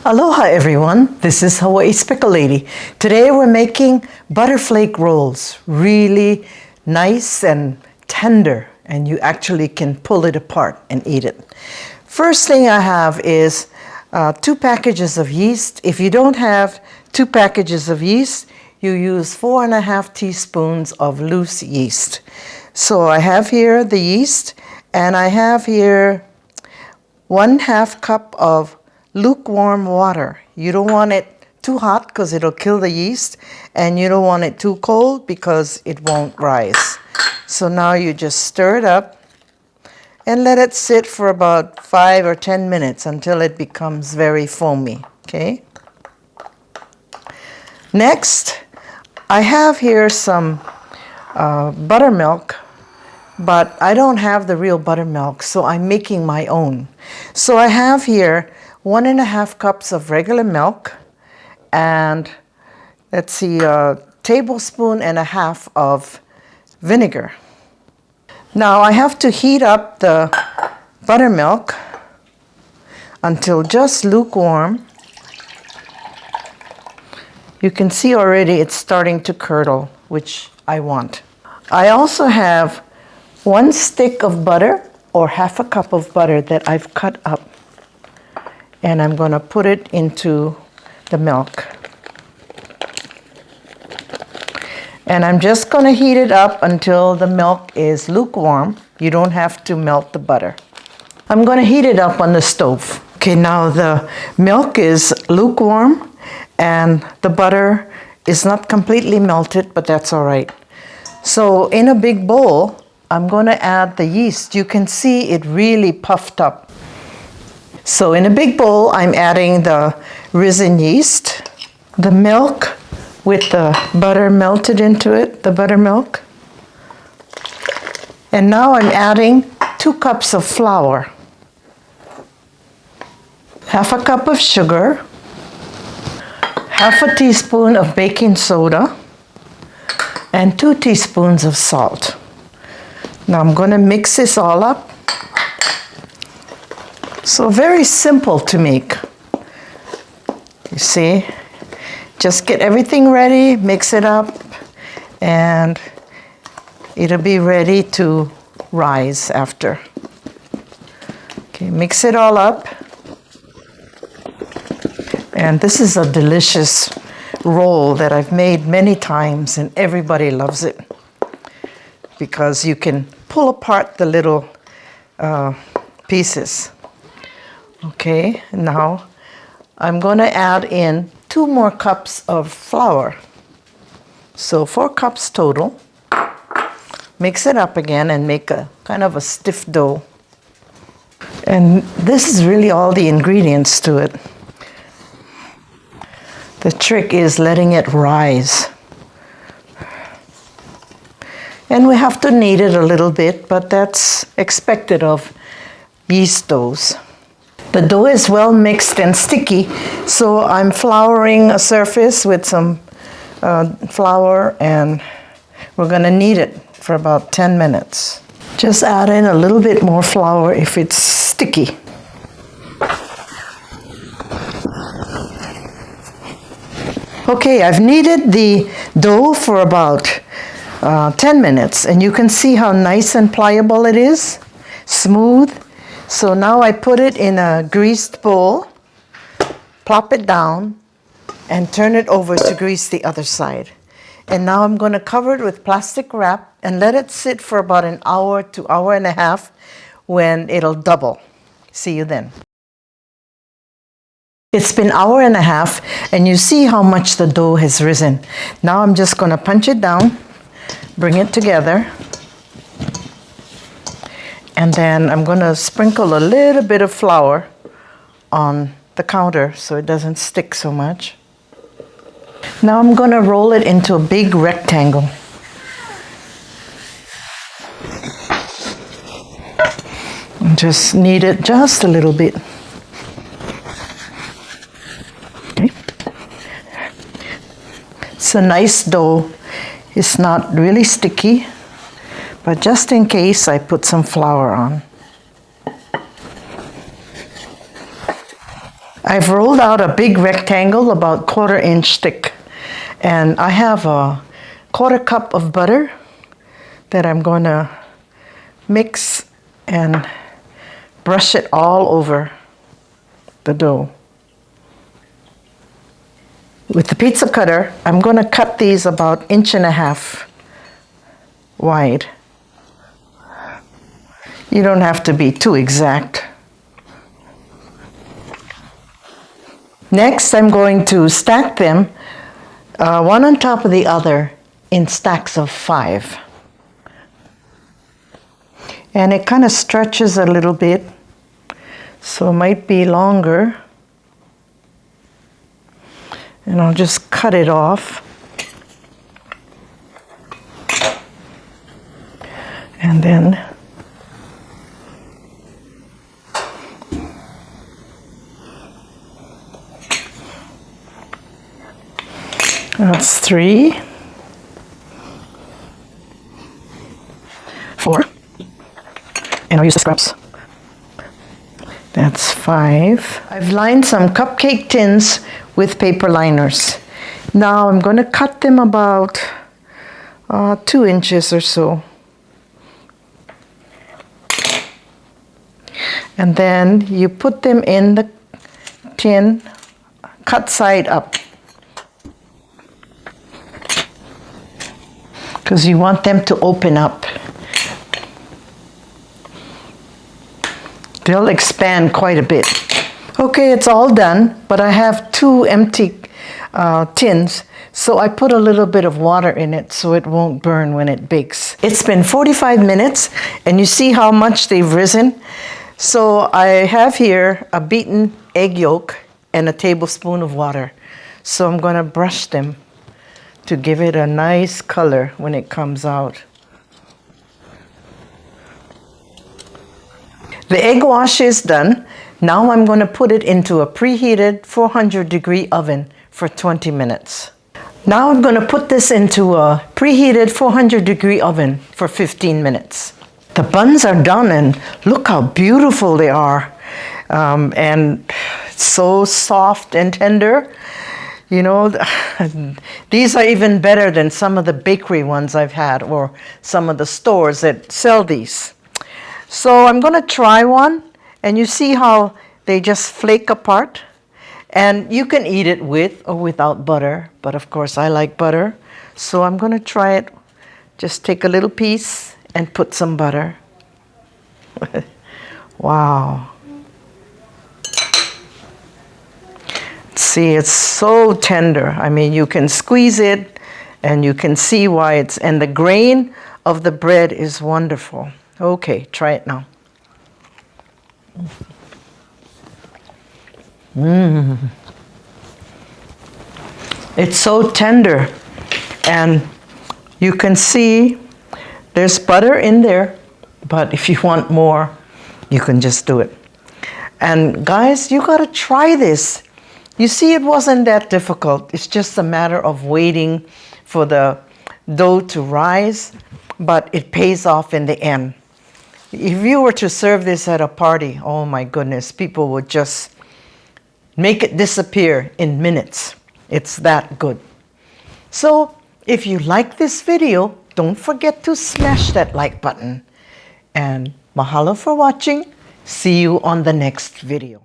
Aloha everyone, this is Hawaii's Pickle Lady. Today we're making butter flake rolls. Really nice and tender, and you actually can pull it apart and eat it. First thing I have is 2 packages of yeast. If you don't have 2 packages of yeast, you use 4.5 teaspoons of loose yeast. So I have here the yeast, and I have here 1/2 cup of lukewarm water. You don't want it too hot because it'll kill the yeast, and you don't want it too cold because it won't rise. So now you just stir it up and let it sit for about 5 or 10 minutes until it becomes very foamy, okay? Next, I have here some buttermilk, but I don't have the real buttermilk, so I'm making my own. So I have here 1.5 cups of regular milk, and let's see, a tablespoon and a half of vinegar. Now I have to heat up the buttermilk until just lukewarm. You can see already it's starting to curdle, which I want. I also have 1 stick of butter, or 1/2 cup of butter that I've cut up, and I'm going to put it into the milk. And I'm just going to heat it up until the milk is lukewarm. You don't have to melt the butter. I'm going to heat it up on the stove. Okay, now the milk is lukewarm and the butter is not completely melted, but that's all right. So in a big bowl, I'm going to add the yeast. You can see it really puffed up. So in a big bowl, I'm adding the risen yeast, the milk with the butter melted into it, the buttermilk. And now I'm adding 2 cups of flour, 1/2 cup of sugar, 1/2 teaspoon of baking soda, and 2 teaspoons of salt. Now I'm going to mix this all up. So very simple to make. You see, just get everything ready, mix it up, and it'll be ready to rise after. Okay, mix it all up. And this is a delicious roll that I've made many times, and everybody loves it because you can pull apart the little pieces. Okay, now I'm going to add in 2 more cups of flour. So 4 cups total. Mix it up again and make a kind of a stiff dough. And this is really all the ingredients to it. The trick is letting it rise. And we have to knead it a little bit, but that's expected of yeast doughs. The dough is well mixed and sticky, so I'm flouring a surface with some flour, and we're going to knead it for about 10 minutes. Just add in a little bit more flour if it's sticky. Okay, I've kneaded the dough for about 10 minutes, and you can see how nice and pliable it is, smooth. So now I put it in a greased bowl, plop it down, and turn it over to grease the other side. And now I'm going to cover it with plastic wrap and let it sit for about an hour to hour and a half when it'll double. See you then. It's been an hour and a half, and you see how much the dough has risen. Now I'm just going to punch it down, bring it together, and then I'm going to sprinkle a little bit of flour on the counter so it doesn't stick so much. Now I'm going to roll it into a big rectangle. And just knead it just a little bit. Okay. It's a nice dough. It's not really sticky, but just in case, I put some flour on. I've rolled out a big rectangle about 1/4 inch thick, and I have a 1/4 cup of butter that I'm going to mix and brush it all over the dough. With the pizza cutter, I'm going to cut these about 1.5 inches wide. You don't have to be too exact. Next, I'm going to stack them one on top of the other in stacks of 5. And it kind of stretches a little bit, so it might be longer. And I'll just cut it off. And then that's 3, 4, and I'll use the scraps. That's 5. I've lined some cupcake tins with paper liners. Now I'm going to cut them about 2 inches or so. And then you put them in the tin, cut side up, because you want them to open up. They'll expand quite a bit. Okay, it's all done, but I have 2 empty tins, so I put a little bit of water in it so it won't burn when it bakes. It's been 45 minutes, and you see how much they've risen. So I have here a beaten egg yolk and a tablespoon of water. So I'm going to brush them to give it a nice color when it comes out. The egg wash is done. Now I'm going to put it into a preheated 400-degree oven for 20 minutes. Now I'm going to put this into a preheated 400-degree oven for 15 minutes. The buns are done, and look how beautiful they are. And so soft and tender. You know, these are even better than some of the bakery ones I've had, or some of the stores that sell these. So I'm going to try one, and you see how they just flake apart. And you can eat it with or without butter, but of course I like butter. So I'm going to try it. Just take a little piece and put some butter. Wow. See, it's so tender. I mean, you can squeeze it and you can see why and the grain of the bread is wonderful. Okay, try it now. It's so tender, and you can see there's butter in there, but if you want more, you can just do it. And guys, you gotta try this. You see, it wasn't that difficult. It's just a matter of waiting for the dough to rise, but it pays off in the end. If you were to serve this at a party, oh my goodness, people would just make it disappear in minutes. It's that good. So if you like this video, don't forget to smash that like button. And mahalo for watching. See you on the next video.